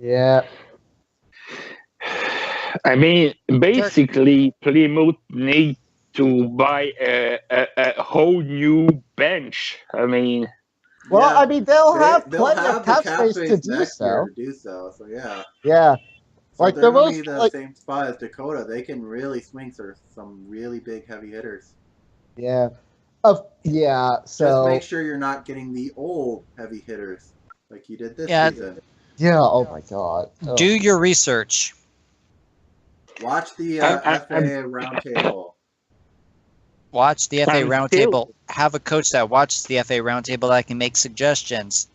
Yeah. I mean, Dirk, basically, Plymouth need to buy a whole new bench. I mean, Well, Yeah, I mean, they'll have they'll plenty of have the cap cap space to space do next year so. to do so. So yeah, Yeah. so if Like they're the going to be most, the like, same spot as Dakota, they can really swing for some really big heavy hitters. yeah. Yeah. Just make So, sure you're not getting the old heavy hitters like you did this yeah, season. yeah. Oh my God. do Oh. your research. Watch the I'm I, I'm FA roundtable. Watch the FA I'm still roundtable. Have a coach that watches the FA roundtable that can make suggestions.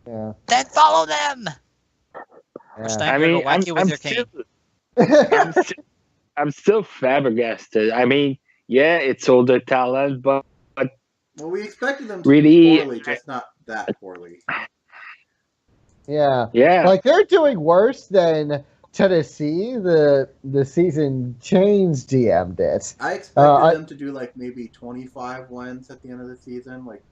Yeah. Then follow them. Or Yeah. I Steinberger mean whack you with I'm your still cane. I'm still I'm still flabbergasted. I mean, yeah, it's older talent, but Well, we expected them to do really, poorly, just not that poorly. Yeah. yeah, Like they're doing worse than Tennessee. The season change GM did. I expected I them to do like maybe 25 wins at the end of the season, like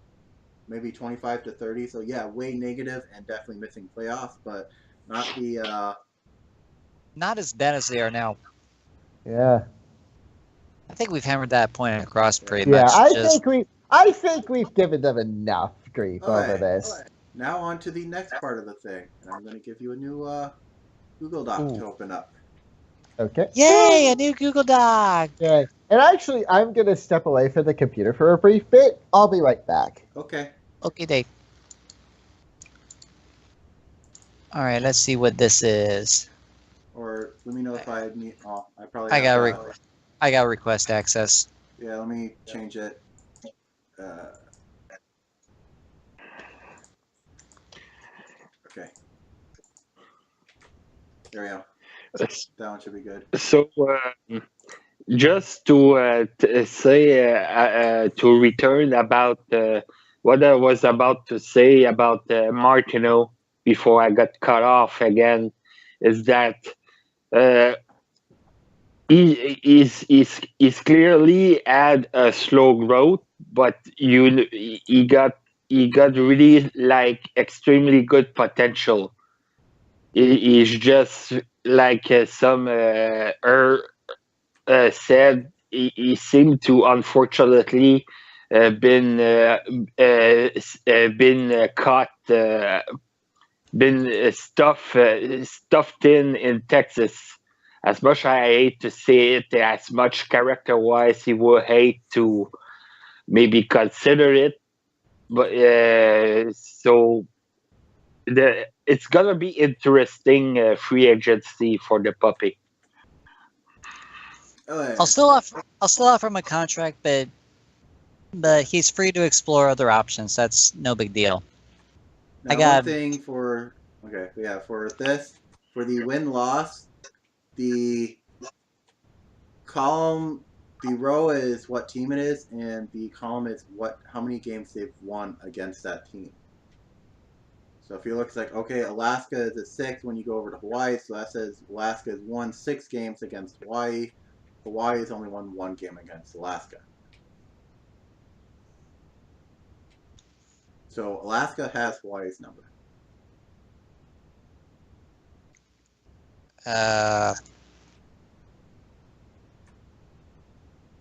maybe 25 to 30. So yeah, way negative and definitely missing playoffs, but not the Not as bad as they are now. yeah. I think we've hammered that point across yeah. pretty Yeah, much. Just I think we've given them enough grief over Okay. this. Now on to the next part of the thing. And I'm going to give you a new Google Doc Ooh, to open up. okay. yay, a new Google Doc. Yeah. And actually, I'm gonna step away from the computer for a brief bit. I'll be right back. Okay. Okay, Dave. All right, let's see what this is. Or let me know if I need. Oh, I probably I have got that. I got request access. Yeah, let me change it. Uh, okay. There we go. That one should be good. so just to say to return about what I was about to say about Martino before I got cut off again is that uh, he's clearly had a slow growth, but he got really like extremely good potential. He's just like some said he seemed to unfortunately been caught been stuffed in Texas. As much as I hate to say it, as much character wise, he would hate to maybe consider it. But so it's gonna be interesting free agency for the puppy. Okay. I'll still offer him a contract, but he's free to explore other options. That's no big deal. I Now, one got thing for. Okay, yeah, for this, for the win loss, the column, the row is what team it is, and the column is how many games they've won against that team. So if you look, it's like, okay, Alaska is a 6 when you go over to Hawaii, so that says Alaska has won 6 games against Hawaii. Hawaii has only won 1 game against Alaska. So Alaska has Hawaii's number. uh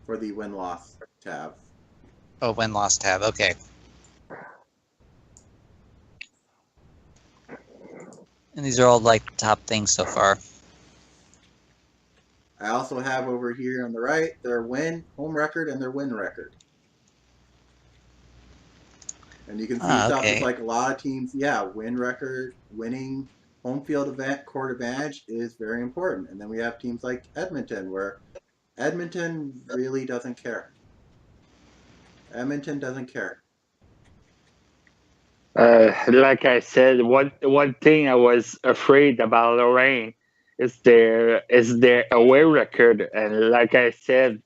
For the win-loss tab. win loss tab. Okay. And these are all like top things so far. I also have over here on the right their home record, and their win record. And you can see stuff Okay. it's like a lot of teams, yeah, win record, winning home field court advantage is very important. And then we have teams like Edmonton, where Edmonton really doesn't care. Edmonton doesn't care. Like I said, one thing I was afraid about Lorraine is their away record, and like I said,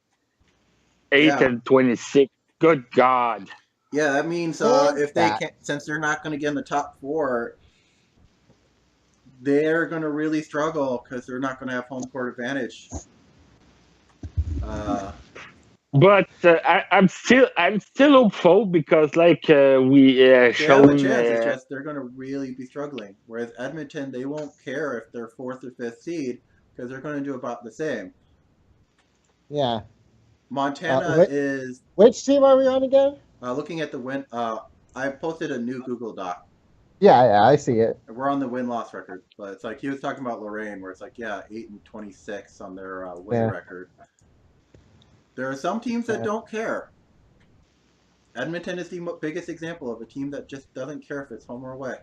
eight Yeah. and 26. Good God! Yeah, that means And if they that. can't, since they're not going to get in the top 4, they're going to really struggle because they're not going to have home court advantage. Uh, But I'm still hopeful because like we They have a shown. chance. It's just they're going to really be struggling. Whereas Edmonton, they won't care if they're fourth or fifth seed because they're going to do about the same. Yeah. Montana is Which team are we on again? looking at the win. I posted a new Google Doc. Yeah, I see it. We're on the win-loss record, but it's like he was talking about Lorraine, where it's like 8-26 on their win record. There are some teams that don't care. Edmonton is the biggest example of a team that just doesn't care if it's home or away.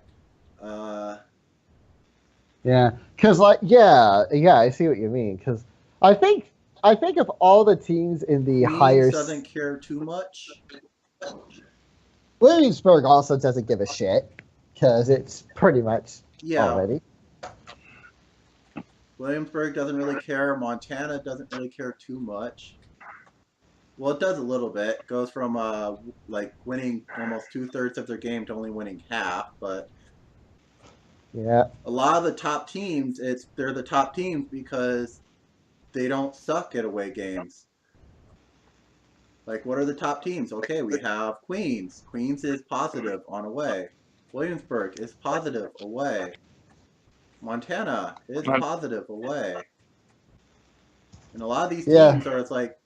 Yeah, because I see what you mean. Because I think of all the teams in the Queens higher, doesn't care too much. Williamsburg also doesn't give a shit because it's pretty much already. Williamsburg doesn't really care. Montana doesn't really care too much. Well, it does a little bit. It goes from like winning almost 2/3 of their game to only winning half. But yeah, a lot of the top teams, they're the top teams because they don't suck at away games. Like, what are the top teams? Okay, we have Queens. Queens is positive on away. Williamsburg is positive away. Montana is positive away. And a lot of these teams are, it's like,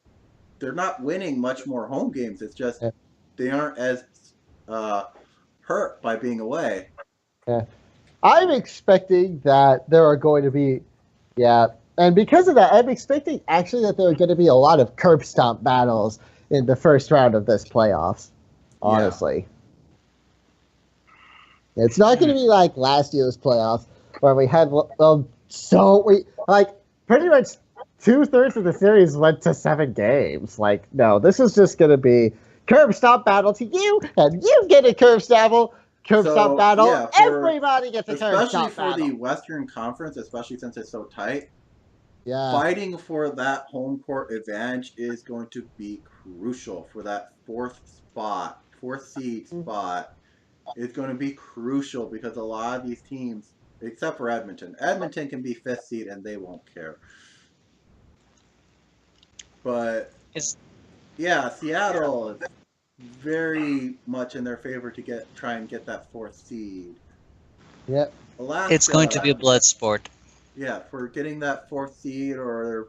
they're not winning much more home games. It's just they aren't as hurt by being away. Yeah. I'm expecting that there are going to be, and because of that, I'm expecting actually that there are going to be a lot of curb stomp battles in the first round of this playoffs, honestly. Yeah. It's not going to be like last year's playoffs where we had, pretty much 2/3 of the series went to 7 games. Like, no, this is just going to be curb stomp battle to you, and you get a curb stomp battle. Yeah, everybody gets a curb stomp battle. Especially for the Western Conference, especially since it's so tight. Yeah. Fighting for that home court advantage is going to be crucial for that fourth seed spot. It's going to be crucial because a lot of these teams, except for Edmonton can be 5th seed and they won't care. But Seattle is very much in their favor to try and get that 4th seed. Yep. Alaska, it's going to be a blood sport. Yeah, for getting that 4th seed or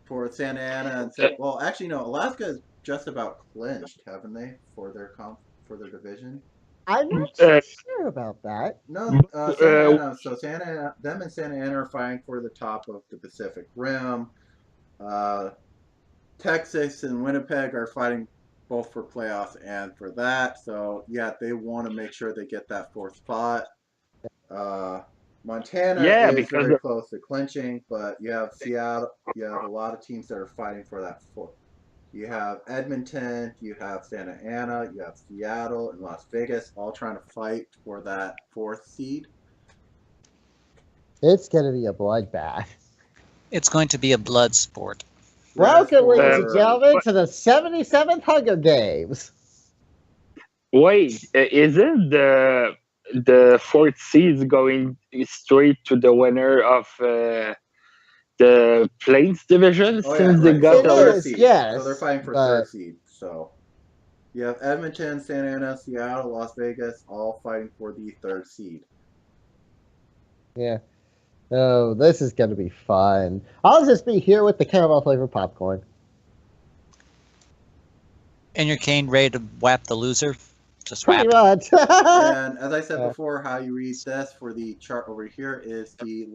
for Santa Ana well, actually no, Alaska is just about clinched, haven't they, for their division? I'm not sure about that. No, Santa Ana. So them and Santa Ana are fighting for the top of the Pacific Rim. Texas and Winnipeg are fighting both for playoffs and for that. So they want to make sure they get that 4th spot. Montana is very close to clinching, but you have Seattle. You have a lot of teams that are fighting for that 4th. You have Edmonton, you have Santa Ana, you have Seattle and Las Vegas, all trying to fight for that 4th seed. It's going to be a bloodbath. It's going to be a blood sport. Welcome, ladies and gentlemen, to the 77th Hunger Games. Wait, isn't the 4th seed going straight to the winner of the Plains division since they got the 3rd seed? Yes, so they're fighting for 3rd seed. So you have Edmonton, Santa Ana, Seattle, Las Vegas, all fighting for the 3rd seed. Yeah. Oh, this is going to be fun. I'll just be here with the caramel flavored popcorn. And your cane ready to whap the loser? Just pretty much. And as I said before, how you read this for the chart over here is the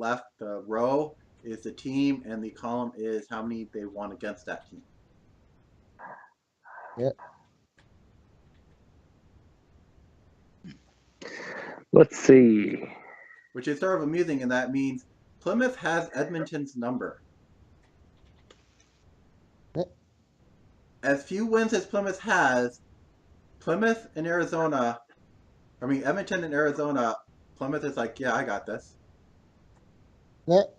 row is the team, and the column is how many they won against that team. Yep. Let's see. Which is sort of amusing, and that means Plymouth has Edmonton's number. Yep. As few wins as Plymouth has, Edmonton and Arizona, Plymouth is like, I got this. Yep.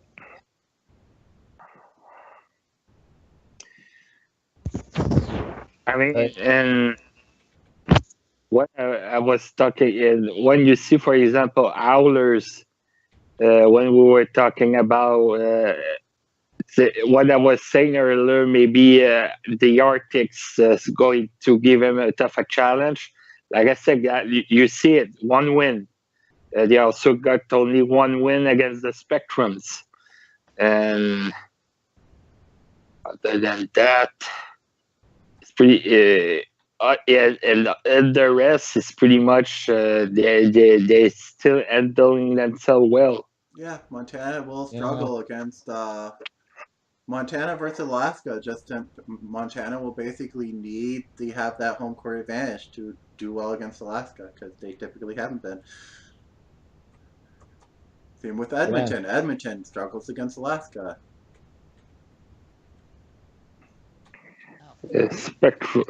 I mean, and what I was talking is when you see, for example, Owlers, when we were talking about what I was saying earlier, maybe the Arctic's is going to give him a tougher challenge. Like I said, you see it, one win. They also got only one win against the Spectrums. And other than that, it's pretty. And the rest is pretty much they still handling themselves well. Yeah, Montana will struggle against Montana versus Alaska. Montana will basically need to have that home court advantage to do well against Alaska because they typically haven't been. Same with Edmonton. Yeah. Edmonton struggles against Alaska. Spectrum.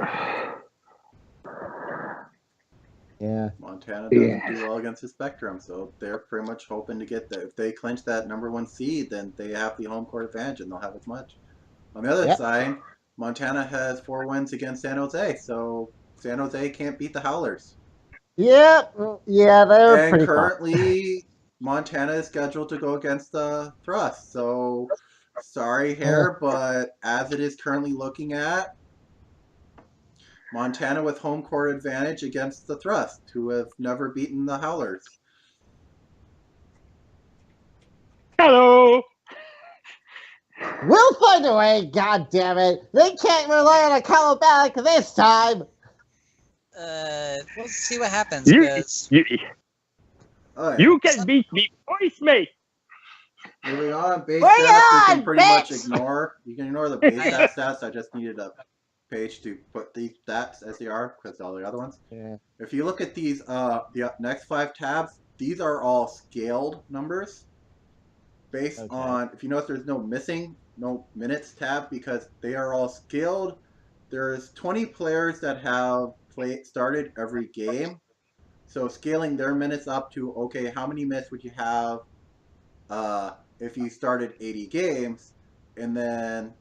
Yeah. Montana doesn't do well against the Spectrum, so they're pretty much hoping to get if they clinch that #1 seed, then they have the home court advantage and they'll have as much. On the other side, Montana has 4 wins against San Jose, so San Jose can't beat the Howlers. Yeah, they're pretty currently Montana is scheduled to go against the Thrust, so sorry, Hare, but as it is currently looking at, Montana with home court advantage against the Thrust, who have never beaten the Howlers. Hello! We'll find a way, God damn it! They can't rely on a Kalabalik this time! We'll see what happens, you can beat me twice, mate! Moving on, base stats you can pretty much ignore. You can ignore the base stats. I just needed a page to put these stats as they are because all the other ones. Yeah. If you look at these, the next 5 tabs, these are all scaled numbers based on. If you notice, there's no minutes tab because they are all scaled. There's 20 players that have started every game, so scaling their minutes up to how many minutes would you have if you started 80 games, and then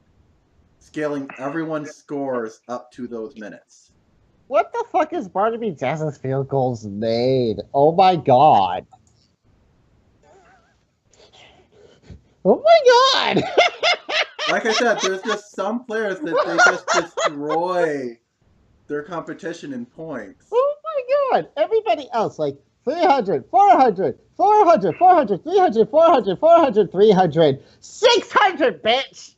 scaling everyone's scores up to those minutes. What the fuck is Barnaby Jackson's field goals made? Oh my god. Oh my god! Like I said, there's just some players that they just destroy their competition in points. Oh my god! Everybody else, like 300, 400, 400, 400, 300, 400, 400, 300, 600, bitch!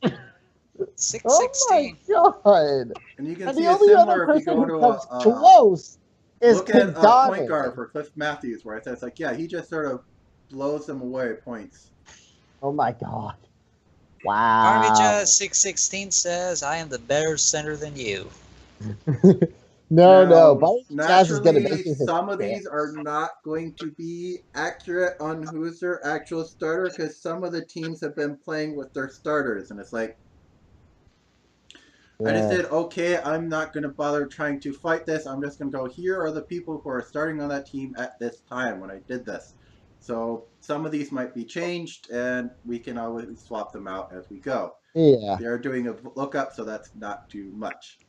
616. Oh my god! And you can see a similar if you go to a close is look at a point guard for Cliff Matthews, where it's like, he just sort of blows them away at points. Oh my god! Wow. Armija 616 says, "I am the better center than you." No. Naturally, some of these are not going to be accurate on who's their actual starter because some of the teams have been playing with their starters, and it's like, I just said, I'm not going to bother trying to fight this. I'm just going to go, here are the people who are starting on that team at this time when I did this. So some of these might be changed, and we can always swap them out as we go. Yeah. They're doing a lookup, so that's not too much.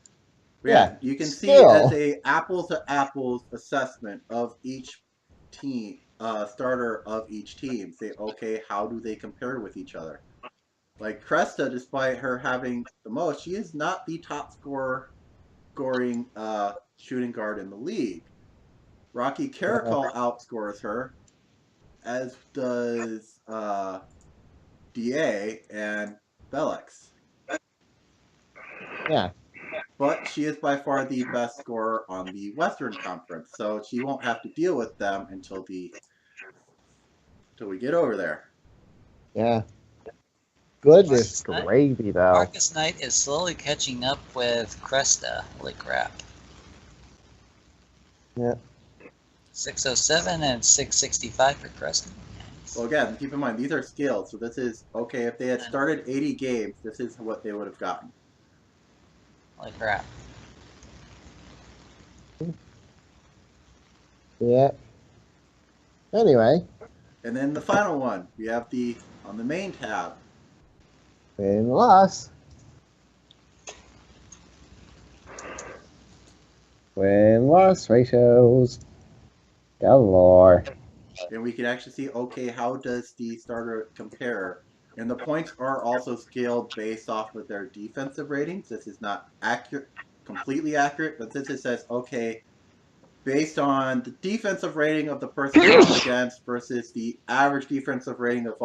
But you can see as a apples-to-apples assessment of each team, starter of each team. Say, how do they compare with each other? Like Cresta, despite her having the most, she is not the top scoring shooting guard in the league. Rocky Caracol outscores her, as does DA and Bellex. Yeah. But she is by far the best scorer on the Western Conference, so she won't have to deal with them until we get over there. Yeah. Goodness gravy, though. Marcus Knight is slowly catching up with Cresta. Holy crap. Yeah. 607 and 665 for Cresta. Well, again, keep in mind, these are scaled, so this is, if they had started 80 games, this is what they would have gotten. Holy crap. Yeah. Anyway. And then the final one, we have on the main tab. Win-loss. Win-loss ratios. Galore. And we can actually see, how does the starter compare And the points are also scaled based off of their defensive ratings. This is not accurate, completely accurate, but this it says, okay, based on the defensive rating of the person you're up against versus the average defensive rating of all